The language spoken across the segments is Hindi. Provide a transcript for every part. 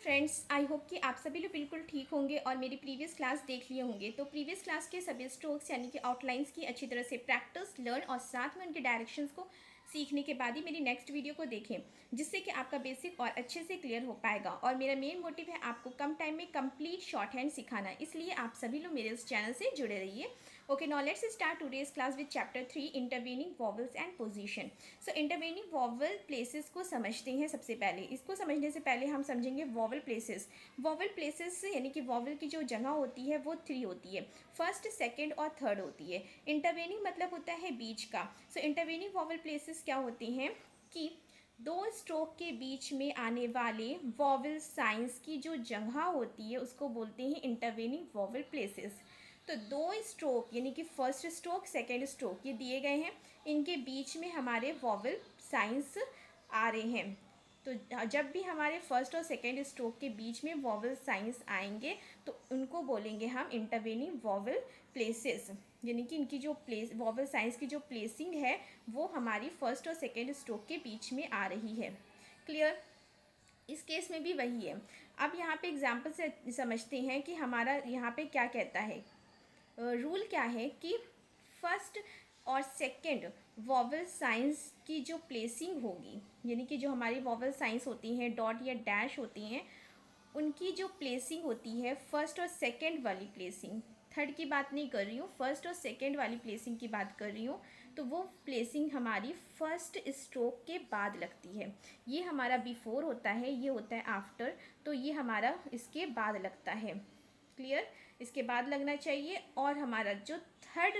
फ्रेंड्स, आई होप कि आप सभी लोग बिल्कुल ठीक होंगे और मेरी प्रीवियस क्लास देख लिए होंगे। तो प्रीवियस क्लास के सभी स्ट्रोक्स यानी कि आउटलाइंस की अच्छी तरह से प्रैक्टिस लर्न और साथ में उनके डायरेक्शंस को सीखने के बाद ही मेरी नेक्स्ट वीडियो को देखें, जिससे कि आपका बेसिक और अच्छे से क्लियर हो पाएगा। और मेरा मेन मोटिव है आपको कम टाइम में कंप्लीट शॉर्ट हैंड सिखाना, इसलिए आप सभी लोग मेरे इस चैनल से जुड़े रहिए। Okay, now let's start today's class with chapter 3 intervening vowels and position. So intervening vowel places को समझते हैं। सबसे पहले इसको समझने से पहले हम समझेंगे वॉवल प्लेसेस। वॉवल प्लेसेस यानी कि वॉवल की जो जगह होती है वो 3 होती है, फर्स्ट, सेकंड और थर्ड होती है। इंटरवेनिंग मतलब होता है बीच का। सो इंटरवेनिंग वॉवल प्लेसेस क्या होती हैं कि दो स्ट्रोक के बीच में आने वाले वॉवल साइंस की जो जगह होती है उसको बोलते हैं इंटरवेनिंग वॉवल प्लेसेस। तो दो स्ट्रोक यानी कि फर्स्ट स्ट्रोक सेकेंड स्ट्रोक ये दिए गए हैं, इनके बीच में हमारे वॉवल साइंस आ रहे हैं। तो जब भी हमारे फर्स्ट और सेकेंड स्ट्रोक के बीच में वॉवल साइंस आएंगे तो उनको बोलेंगे हम इंटरवेनिंग वॉवल प्लेसेस, यानी कि इनकी जो प्लेस वॉवल साइंस की जो प्लेसिंग है वो हमारी फर्स्ट और सेकेंड स्ट्रोक के बीच में आ रही है। क्लियर? इस केस में भी वही है। अब यहाँ पे एग्जाम्पल से समझते हैं कि हमारा यहाँ पे क्या कहता है। रूल क्या है कि फर्स्ट और सेकंड वॉवल साइंस की जो प्लेसिंग होगी, यानी कि जो हमारी वॉवल साइंस होती हैं, डॉट या डैश होती हैं, उनकी जो प्लेसिंग होती है फर्स्ट और सेकंड वाली प्लेसिंग, थर्ड की बात नहीं कर रही हूँ, फर्स्ट और सेकंड वाली प्लेसिंग की बात कर रही हूँ, तो वो प्लेसिंग हमारी फर्स्ट स्ट्रोक के बाद लगती है। ये हमारा बिफोर होता है, ये होता है आफ्टर, तो ये हमारा इसके बाद लगता है। क्लियर? इसके बाद लगना चाहिए। और हमारा जो थर्ड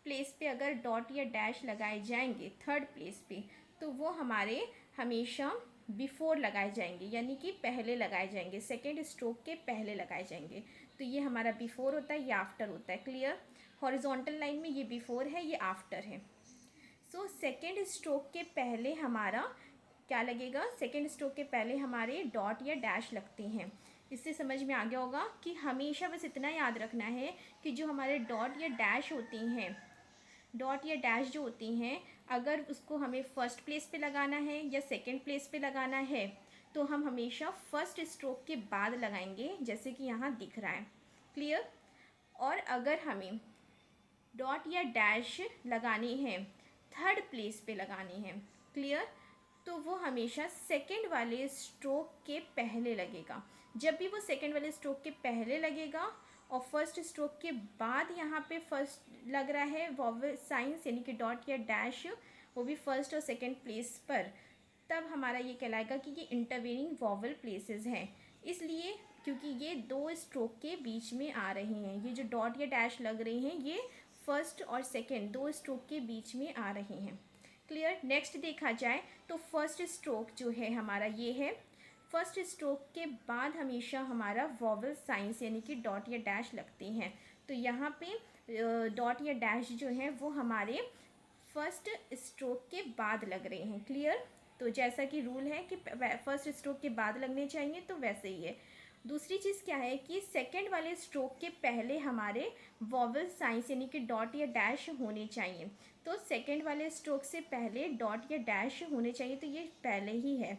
प्लेस पे अगर डॉट या डैश लगाए जाएंगे थर्ड प्लेस पे, तो वो हमारे हमेशा बिफोर लगाए जाएंगे, यानी कि पहले लगाए जाएंगे, सेकेंड स्ट्रोक के पहले लगाए जाएंगे। तो ये हमारा बिफोर होता है, ये आफ्टर होता है। क्लियर? हॉरिजॉन्टल लाइन में ये बिफोर है, ये आफ्टर है। सो सेकेंड स्ट्रोक के पहले हमारा क्या लगेगा, सेकेंड स्ट्रोक के पहले हमारे डॉट या डैश लगते हैं। इससे समझ में आ गया होगा कि हमेशा बस इतना याद रखना है कि जो हमारे डॉट या डैश होती हैं, डॉट या डैश जो होती हैं, अगर उसको हमें फर्स्ट प्लेस पे लगाना है या सेकंड प्लेस पे लगाना है तो हम हमेशा फर्स्ट स्ट्रोक के बाद लगाएंगे, जैसे कि यहाँ दिख रहा है। क्लियर? और अगर हमें डॉट या डैश लगाने हैं, थर्ड प्लेस पे लगाने हैं, क्लियर, तो वो हमेशा सेकंड वाले स्ट्रोक के पहले लगेगा। जब भी वो सेकंड वाले स्ट्रोक के पहले लगेगा और फर्स्ट स्ट्रोक के बाद यहाँ पे फर्स्ट लग रहा है वॉवल साइंस यानी कि डॉट या डैश, वो भी फर्स्ट और सेकंड प्लेस पर, तब हमारा ये कहलाएगा कि ये इंटरवेनिंग वॉवल प्लेसेस हैं। इसलिए क्योंकि ये दो स्ट्रोक के बीच में आ रहे हैं, ये जो डॉट या डैश लग रहे हैं ये फर्स्ट और सेकंड दो स्ट्रोक के बीच में आ रहे हैं। क्लियर? नेक्स्ट देखा जाए तो फर्स्ट स्ट्रोक जो है हमारा ये है, फर्स्ट स्ट्रोक के बाद हमेशा हमारा वॉवल साइंस यानी कि डॉट या डैश लगते हैं। तो यहाँ पे डॉट या डैश जो है वो हमारे फर्स्ट स्ट्रोक के बाद लग रहे हैं। क्लियर? तो जैसा कि रूल है कि फर्स्ट स्ट्रोक के बाद लगने चाहिए, तो वैसे ही है। दूसरी चीज़ क्या है कि सेकंड वाले स्ट्रोक के पहले हमारे वॉवल साइंस यानी कि डॉट या डैश होने चाहिए। तो सेकंड वाले स्ट्रोक से पहले डॉट या डैश होने चाहिए, तो ये पहले ही है।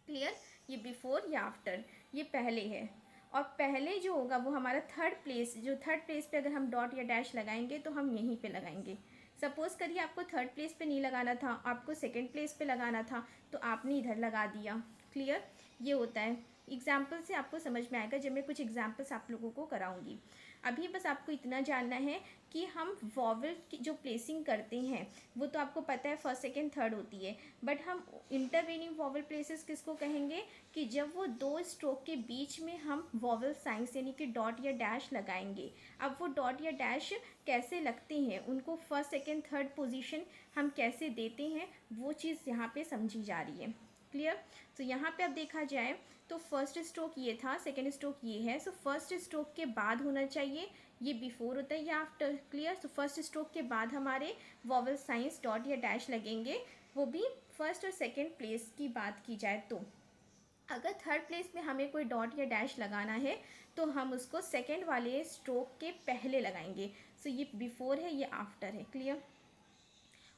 क्लियर? ये बिफोर या आफ्टर, ये पहले है। और पहले जो होगा वो हमारा थर्ड प्लेस, जो थर्ड प्लेस पे अगर हम डॉट या डैश लगाएंगे तो हम यहीं पे लगाएंगे। सपोज़ करिए आपको थर्ड प्लेस पे नहीं लगाना था, आपको सेकंड प्लेस पे लगाना था, तो आपने इधर लगा दिया। क्लियर? ये होता है। एग्जाम्पल से आपको समझ में आएगा जब मैं कुछ एग्जाम्पल्स आप लोगों को कराऊंगी। अभी बस आपको इतना जानना है कि हम वॉवल की जो प्लेसिंग करते हैं वो तो आपको पता है फर्स्ट सेकेंड थर्ड होती है, बट हम इंटरवेनिंग वॉवल प्लेसेस किसको कहेंगे कि जब वो दो स्ट्रोक के बीच में हम वॉवल साइंस यानी कि डॉट या डैश लगाएंगे। अब वो डॉट या डैश कैसे लगते हैं, उनको फर्स्ट सेकेंड थर्ड पोजीशन हम कैसे देते हैं, वो चीज़ यहाँ पे समझी जा रही है। क्लियर? तो यहाँ पे अब देखा जाए तो फर्स्ट स्ट्रोक ये था, सेकेंड स्ट्रोक ये है। सो फर्स्ट स्ट्रोक के बाद होना चाहिए, ये बिफोर होता है या आफ्टर। क्लियर? तो फर्स्ट स्ट्रोक के बाद हमारे वॉवल साइंस डॉट या डैश लगेंगे, वो भी फर्स्ट और सेकेंड प्लेस की बात की जाए तो। अगर थर्ड प्लेस में हमें कोई डॉट या डैश लगाना है तो हम उसको सेकेंड वाले स्ट्रोक के पहले लगाएंगे। सो ये बिफोर है, ये आफ्टर है। क्लियर?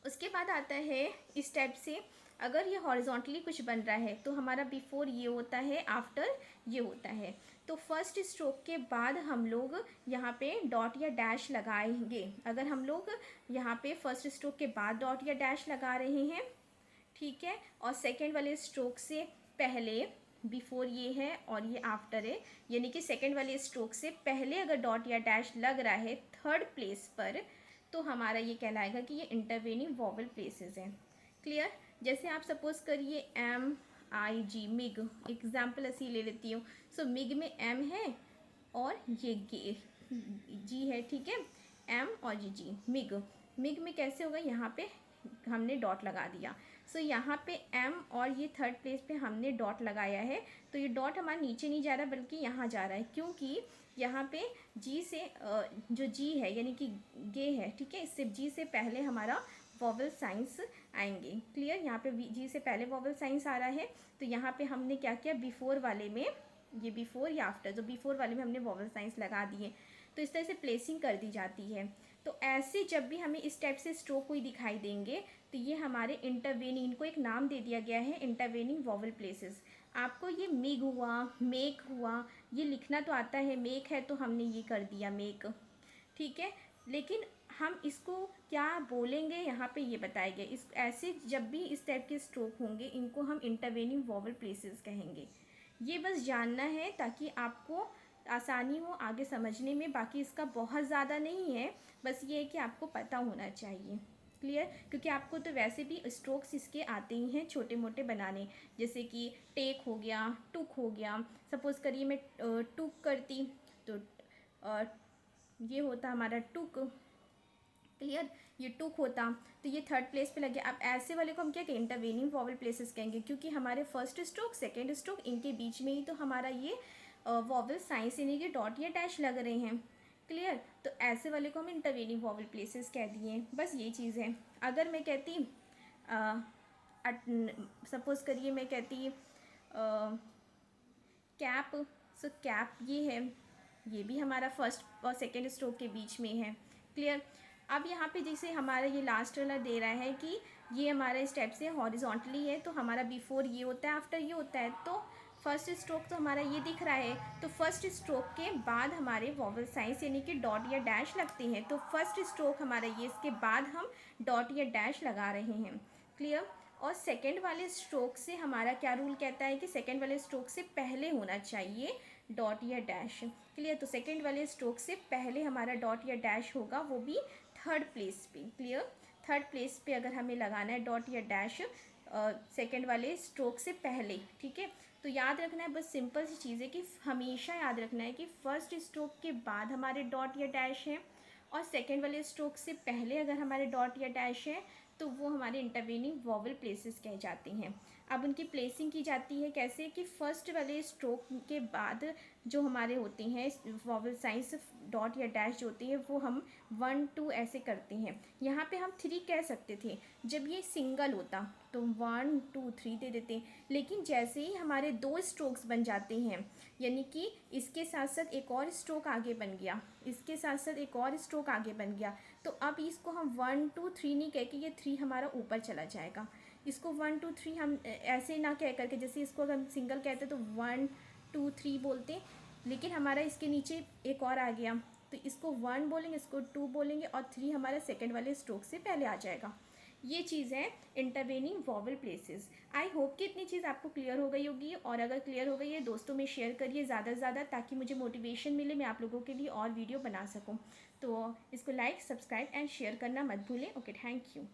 उसके बाद आता है इस टाइप से अगर ये हॉरिजॉन्टली कुछ बन रहा है तो हमारा बिफोर ये होता है, आफ्टर ये होता है। तो फर्स्ट स्ट्रोक के बाद हम लोग यहाँ पे डॉट या डैश लगाएंगे। अगर हम लोग यहाँ पे फर्स्ट स्ट्रोक के बाद डॉट या डैश लगा रहे हैं, ठीक है, और सेकेंड वाले स्ट्रोक से पहले, बिफोर ये है और ये आफ्टर है, यानी कि सेकेंड वाले स्ट्रोक से पहले अगर डॉट या डैश लग रहा है थर्ड प्लेस पर, तो हमारा ये कहलाएगा कि ये इंटरवेनिंग वॉवल प्लेसेस हैं। क्लियर? जैसे आप सपोज करिए MIG, मिग, एग्जाम्पल ऐसी ले लेती हूँ। सो मिग में M है और ये जी है, ठीक है, M और जी, मिग। मिग में कैसे होगा, यहाँ पे हमने डॉट लगा दिया। सो यहाँ पे M और ये थर्ड प्लेस पे हमने डॉट लगाया है, तो ये डॉट हमारा नीचे नहीं जा रहा बल्कि यहाँ जा रहा है, क्योंकि यहाँ पे जी से जो जी है यानी कि गे है, ठीक है, इससे जी से पहले हमारा वॉवल साइंस आएंगे। क्लियर? यहाँ पे जी से पहले वॉवल साइंस आ रहा है, तो यहाँ पे हमने क्या किया, बिफोर वाले में, ये बिफोर या आफ्टर, जो बिफोर वाले में हमने वॉवल साइंस लगा दिए। तो इस तरह से प्लेसिंग कर दी जाती है। तो ऐसे जब भी हमें इस टाइप से स्ट्रोक कोई दिखाई देंगे तो ये हमारे इंटरवेनिंग, इनको एक नाम दे दिया गया है, इंटरवेनिंग वॉवल प्लेसेस। आपको ये मिग हुआ, मेक हुआ, ये लिखना तो आता है, मेक है तो हमने ये कर दिया मेक, ठीक है, लेकिन हम इसको क्या बोलेंगे यहाँ पे ये बताया गया। इस ऐसे जब भी इस टाइप के स्ट्रोक होंगे इनको हम इंटरवेनिंग वॉवल प्लेसेस कहेंगे। ये बस जानना है ताकि आपको आसानी हो आगे समझने में, बाकी इसका बहुत ज़्यादा नहीं है, बस ये है कि आपको पता होना चाहिए। क्लियर? क्योंकि आपको तो वैसे भी स्ट्रोक्स इसके आते ही हैं छोटे मोटे बनाने, जैसे कि टेक हो गया, टुक हो गया। सपोज़ करिए मैं टुक करती तो ये होता हमारा टुक। क्लियर? ये टुक होता तो ये थर्ड प्लेस पे लगे। अब ऐसे वाले को हम क्या कहेंगे, इंटरवेनिंग वॉवल प्लेसेस कहेंगे, क्योंकि हमारे फर्स्ट स्ट्रोक सेकेंड स्ट्रोक इनके बीच में ही तो हमारा ये वॉवल साइंस यानी कि डॉट या डैश लग रहे हैं। क्लियर? तो ऐसे वाले को हम इंटरवेनिंग वॉवल प्लेसेस कह दिए। बस ये चीज़ है। अगर मैं कहती सपोज करिए मैं कहती कैप, सो कैप ये है, ये भी हमारा फर्स्ट और सेकेंड स्ट्रोक के बीच में है। क्लियर? अब यहाँ पे जैसे हमारा ये लास्ट वाला दे रहा है कि ये हमारा स्टेप से हॉरिजॉन्टली है, तो हमारा बिफोर ये होता है, आफ्टर ये होता है। तो फर्स्ट स्ट्रोक तो हमारा ये दिख रहा है, तो फर्स्ट स्ट्रोक के बाद हमारे वॉवल साइंस यानी कि डॉट या डैश लगते हैं। तो फर्स्ट स्ट्रोक हमारा ये, इसके बाद हम डॉट या डैश लगा रहे हैं। क्लियर? और सेकेंड वाले स्ट्रोक से हमारा क्या रूल कहता है कि सेकेंड वाले स्ट्रोक से पहले होना चाहिए डॉट या डैश। क्लियर? तो सेकेंड वाले स्ट्रोक से पहले हमारा डॉट या डैश होगा, वो भी थर्ड प्लेस पे। क्लियर? थर्ड प्लेस पे अगर हमें लगाना है डॉट या डैश सेकेंड वाले स्ट्रोक से पहले, ठीक है। तो याद रखना है, बस सिंपल सी चीज़ है कि हमेशा याद रखना है कि फर्स्ट स्ट्रोक के बाद हमारे डॉट या डैश है और सेकेंड वाले स्ट्रोक से पहले अगर हमारे डॉट या डैश है तो वो हमारे इंटरवेनिंग वॉवल प्लेसेस कहे जाते हैं। अब उनकी प्लेसिंग की जाती है कैसे कि फर्स्ट वाले स्ट्रोक के बाद जो हमारे होते हैं वॉवल साइंस डॉट या डैश जो होती है वो हम 1 2 ऐसे करते हैं। यहाँ पे हम 3 कह सकते थे जब ये सिंगल होता, तो 1 2 3 दे देते, लेकिन जैसे ही हमारे 2 स्ट्रोक्स बन जाते हैं, यानी कि इसके साथ साथ एक और स्ट्रोक आगे बन गया, इसके साथ साथ एक और स्ट्रोक आगे बन गया, तो अब इसको हम 1 2 3 नहीं कह के ये 3 हमारा ऊपर चला जाएगा। इसको 1 2 3 हम ऐसे ना कह करके, जैसे इसको अगर हम सिंगल कहते तो 1 2 3 बोलते, लेकिन हमारा इसके नीचे एक और आ गया, तो इसको 1 बोलेंगे, इसको 2 बोलेंगे और 3 हमारा सेकेंड वाले स्ट्रोक से पहले आ जाएगा। ये चीज़ है intervening vowel places. I hope कि इतनी चीज़ आपको क्लियर हो गई होगी, और अगर क्लियर हो गई है दोस्तों में शेयर करिए ज़्यादा से ज़्यादा, ताकि मुझे मोटिवेशन मिले, मैं आप लोगों के लिए और वीडियो बना सकूँ। तो इसको लाइक सब्सक्राइब एंड शेयर करना मत भूलें। Okay, thank you.